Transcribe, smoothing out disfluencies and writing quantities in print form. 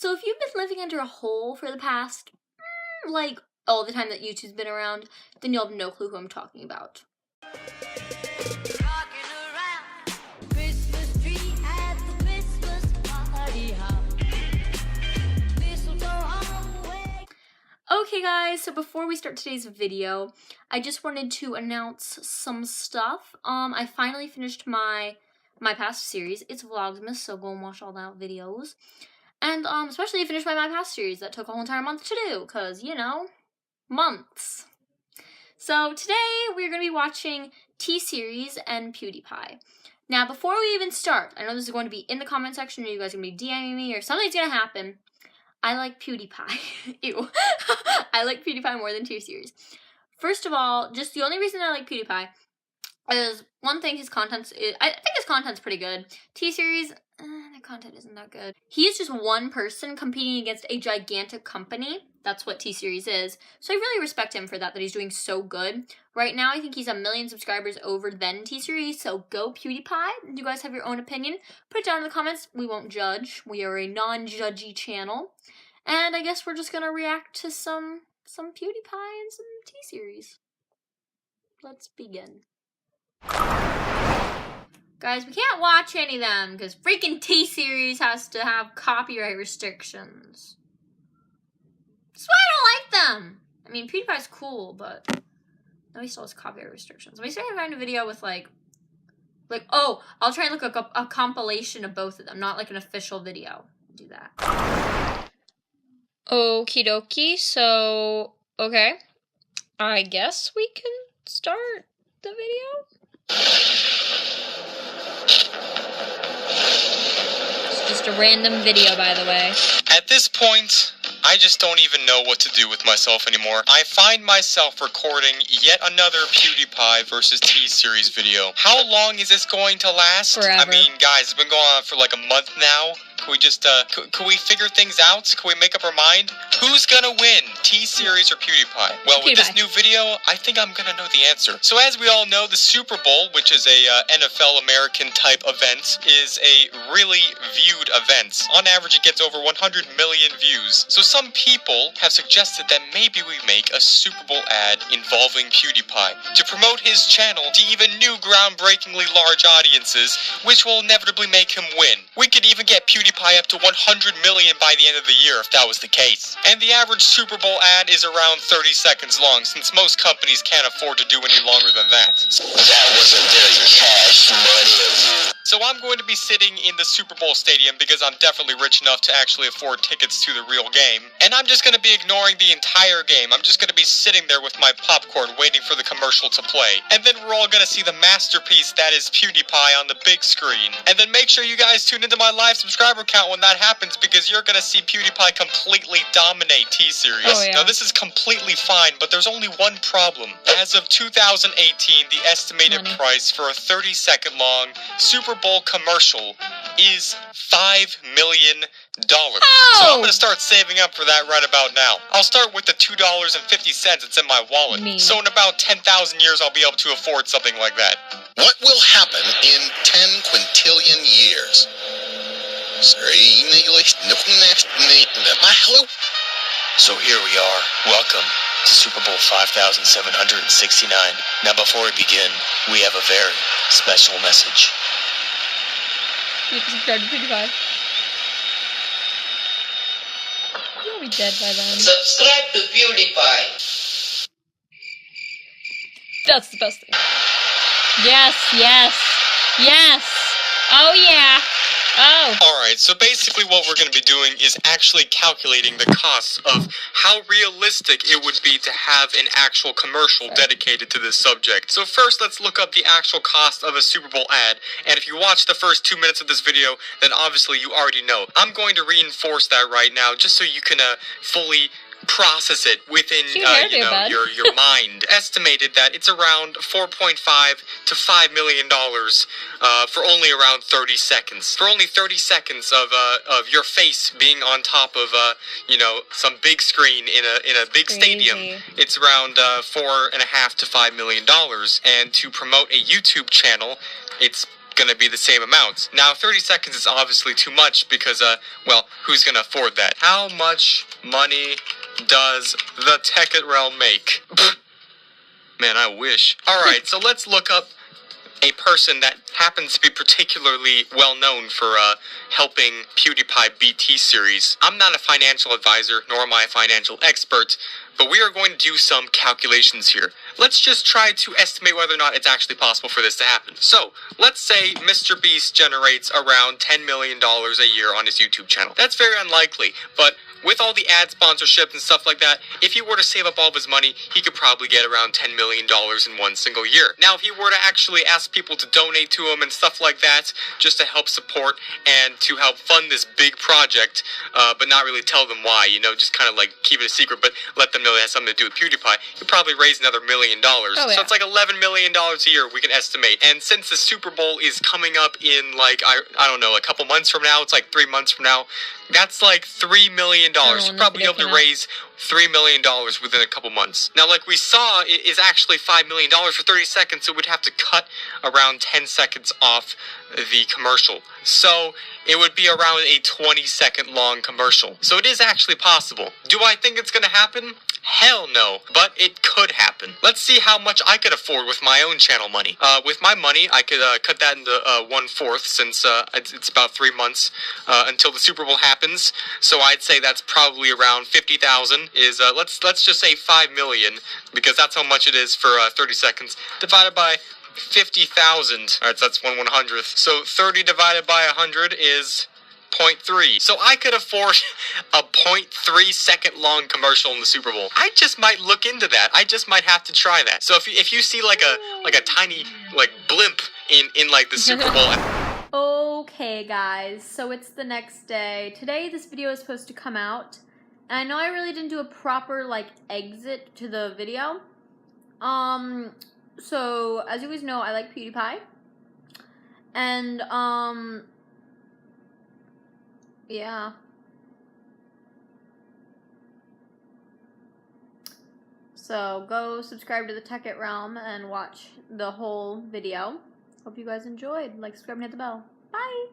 So if you've been living under a hole for the past, like, all the time that YouTube's been around, then you'll have no clue who I'm talking about. Okay guys, so before we start today's video, I just wanted to announce some stuff. I finally finished my past series. It's Vlogmas, so go and watch all that videos. And especially finished my past series that took a whole entire month to do, cause you know, months. So today we're gonna be watching T-Series and PewDiePie. Now before we even start, I know this is going to be in the comment section, or you guys are gonna be DMing me, or something's gonna happen. I like PewDiePie. Ew. I like PewDiePie more than T-Series. First of all, just the only reason I like PewDiePie is, one thing, I think his content's pretty good. T-Series, the content isn't that good. He's just one person competing against a gigantic company. That's what T-Series is. So I really respect him for that he's doing so good. Right now, I think he's 1 million subscribers over than T-Series, so go PewDiePie. Do you guys have your own opinion? Put it down in the comments. We won't judge. We are a non-judgy channel. And I guess we're just gonna react to some PewDiePie and some T-Series. Let's begin. Guys, we can't watch any of them because freaking T-Series has to have copyright restrictions. That's why I don't like them. I mean, PewDiePie's cool, but no, he still has copyright restrictions. Let me see if I can find a video with oh, I'll try and look up a compilation of both of them, not like an official video. Do that. Okie dokie, so, okay. I guess we can start the video. It's just a random video, by the way. At this point, I just don't even know what to do with myself anymore. I find myself recording yet another PewDiePie versus T-Series video. How long is this going to last? Forever. I mean, guys, it's been going on for like a month now. Can we just, can we figure things out? Can we make up our mind? Who's gonna win, T-Series or PewDiePie? Well, with this new video, I think I'm gonna know the answer. So as we all know, the Super Bowl, which is a NFL American type event, is a really viewed event. On average, it gets over 100 million views. So some people have suggested that maybe we make a Super Bowl ad involving PewDiePie to promote his channel to even new groundbreakingly large audiences, which will inevitably make him win. We could even get PewDiePie up to 100 million by the end of the year if that was the case. And the average Super Bowl ad is around 30 seconds long, since most companies can't afford to do any longer than that. That wasn't very cash money of you. So I'm going to be sitting in the Super Bowl stadium because I'm definitely rich enough to actually afford tickets to the real game. And I'm just going to be ignoring the entire game. I'm just going to be sitting there with my popcorn waiting for the commercial to play. And then we're all going to see the masterpiece that is PewDiePie on the big screen. And then make sure you guys tune into my live subscriber count when that happens, because you're going to see PewDiePie completely dominate T-Series. Oh, yeah. Now this is completely fine, but there's only one problem. As of 2018, the estimated price for a 30-second long Super Bowl commercial is $5 million. Oh! So I'm going to start saving up for that right about now. I'll start with the $2.50 that's in my wallet. So in about 10,000 years, I'll be able to afford something like that. What will happen in 10 quintillion years? Hello? So here we are. Welcome to Super Bowl 5769. Now before we begin, we have a very special message. You can subscribe to PewDiePie. You'll be dead by then. Subscribe to PewDiePie. That's the best thing. Yes, yes, yes. Oh yeah. Oh. Alright, so basically what we're going to be doing is actually calculating the costs of how realistic it would be to have an actual commercial dedicated to this subject. So first, let's look up the actual cost of a Super Bowl ad, and if you watch the first 2 minutes of this video, then obviously you already know. I'm going to reinforce that right now, just so you can fully process it within your mind. Estimated that it's around $4.5 to $5 million for only around 30 seconds. For only 30 seconds of your face being on top of some big screen in a big stadium, it's around $4.5 to $5 million. And to promote a YouTube channel, it's gonna be the same amount. Now, 30 seconds is obviously too much because, well, who's gonna afford that? How much money does the Tekkit Realm make? Man, I wish. Alright, so let's look up a person that happens to be particularly well known for helping PewDiePie beat T-Series. I'm not a financial advisor, nor am I a financial expert, but we are going to do some calculations here. Let's just try to estimate whether or not it's actually possible for this to happen. So, let's say Mr. Beast generates around $10 million a year on his YouTube channel. That's very unlikely, but with all the ad sponsorships and stuff like that, if he were to save up all of his money, he could probably get around $10 million in one single year. Now, if he were to actually ask people to donate to him and stuff like that, just to help support and to help fund this big project, but not really tell them why, you know, just kind of like keep it a secret, but let them know it has something to do with PewDiePie, he'd probably raise another $1 million. Oh, yeah. So it's like $11 million a year, we can estimate. And since the Super Bowl is coming up in like, I don't know, a couple months from now, it's like 3 months from now, that's like $3 million. You'll probably be able to raise $3 million within a couple months. Now, like we saw, it is actually $5 million for 30 seconds, so we'd have to cut around 10 seconds off the commercial. So it would be around a 20-second long commercial. So it is actually possible. Do I think it's going to happen? Hell no, but it could happen. Let's see how much I could afford with my own channel money. With my money, I could cut that into 1/4 since it's about 3 months until the Super Bowl happens. So I'd say that's probably around 50,000. Is let's just say 5 million because that's how much it is for 30 seconds divided by 50,000. Alright, so that's 1/100th. So 30 divided by 100 is 0.3. So I could afford a 0.3 second long commercial in the Super Bowl. I just might look into that. I just might have to try that. So if you see like a tiny like blimp in like the Super Bowl. Okay, guys. So it's the next day. Today this video is supposed to come out. And I know I really didn't do a proper like exit to the video. So as you guys know, I like PewDiePie. And yeah. So go subscribe to the Tekkit Realm and watch the whole video. Hope you guys enjoyed. Like, subscribe, and hit the bell. Bye!